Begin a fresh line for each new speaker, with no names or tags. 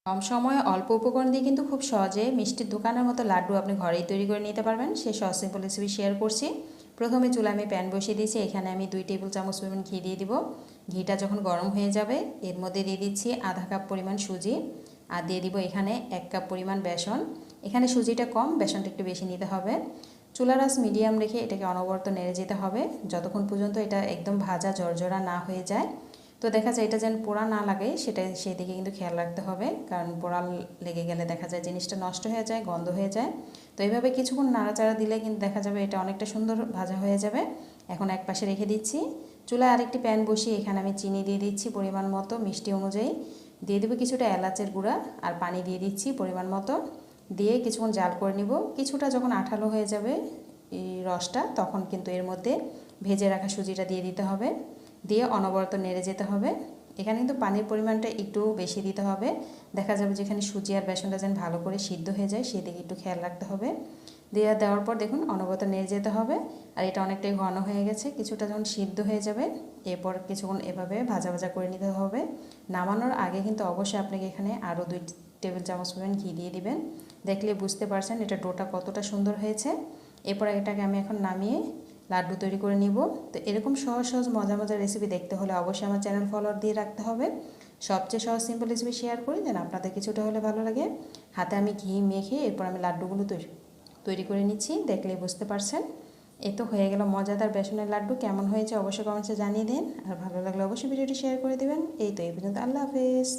কম সময়ে অল্প উপকরণ দিয়ে কিন্তু খুব সহজে মিষ্টির দোকানের মতো লাড্ডু আপনি ঘরেই তৈরি করে নিতে পারবেন। সেই সহজ সিম্পল রেসিপি শেয়ার করছি। প্রথমে চুলায় আমি প্যান বসিয়ে দিয়েছি। এখানে আমি 2 টেবিল চামচ পরিমাণ ঘি দিয়ে দিব। ঘিটা যখন গরম হয়ে যাবে এর মধ্যে দিয়ে দিচ্ছি আধা কাপ পরিমাণ সুজি, আর দিয়ে দিব এখানে 1 কাপ পরিমাণ বেসন। এখানে সুজিটা কম, বেসনটা একটু বেশি নিতে হবে। চুলার আঁচ মিডিয়াম রেখে এটাকে অনবরত নেড়ে যেতে হবে যতক্ষণ পর্যন্ত এটা একদম ভাজা জর্জরা না হয়ে যায়। তো দেখা যায় এটা যেন পোড়া না লাগে সেদিকে কিন্তু খেয়াল রাখতে হবে, কারণ পোড়া লেগে গেলে দেখা যায় জিনিসটা নষ্ট হয়ে যায়, গন্ধ হয়ে যায়। তো এইভাবে কিছুক্ষণ নাড়াচাড়া দিলে কিন্তু দেখা যাবে এটা অনেকটা সুন্দর ভাজা হয়ে যাবে। এখন এক পাশে রেখে দিচ্ছি। চুলায় আরেকটি প্যান বসিয়ে এখানে আমি চিনি দিয়ে দিচ্ছি পরিমাণ মতো, মিষ্টি অনুযায়ী দিয়ে দেবো কিছুটা এলাচের গুঁড়া, আর পানি দিয়ে দিচ্ছি পরিমাণ মতো। দিয়ে কিছুক্ষণ জাল করে নিব। কিছুটা যখন আঠালো হয়ে যাবে এই রসটা, তখন কিন্তু এর মধ্যে ভেজে রাখা সুজিটা দিয়ে দিতে হবে। দিয়ে অনবরত নেড়ে যেতে হবে। এখানে কিন্তু পানির পরিমাণটা একটু বেশি দিতে হবে। দেখা যাবে যেখানে সুজি আর বেসনটা যেন ভালো করে সিদ্ধ হয়ে যায় সেদিকে একটু খেয়াল রাখতে হবে। দেওয়ার পর দেখুন অনবরত নেড়ে যেতে হবে। আর এটা অনেকটাই ঘন হয়ে গেছে। কিছুটা যখন সিদ্ধ হয়ে যাবে এরপর কিছুক্ষণ এভাবে ভাজা ভাজা করে নিতে হবে। নামানোর আগে কিন্তু অবশ্যই আপনাকে এখানে আরও 2 টেবিল চামচ পরিমাণ ঘি দিয়ে দিবেন। দেখলে বুঝতে পারছেন এটা ডোটা কতটা সুন্দর হয়েছে। এরপর এটাকে আমি এখন নামিয়ে লাড্ডু তৈরি করে নিব। তো এরকম সহজ সহজ মজার রেসিপি দেখতে হলে অবশ্যই আমার চ্যানেল ফলোয়ার দিয়ে রাখতে হবে। সবচেয়ে সহজ সিম্পল রেসিপি শেয়ার করি যেন আপনাদের কিছুটা হলে ভালো লাগে। হাতে আমি ঘি মেখে এরপর আমি লাড্ডুগুলো তৈরি করে নিচ্ছি। দেখলেই বুঝতে পারছেন। এ তো হয়ে গেল মজাদার বেসনের লাড্ডু। কেমন হয়েছে অবশ্যই কমেন্টসে জানিয়ে দিন। আর ভালো লাগলে অবশ্যই ভিডিওটি শেয়ার করে দেবেন। এই তো এই পর্যন্ত, আল্লাহ হাফেজ।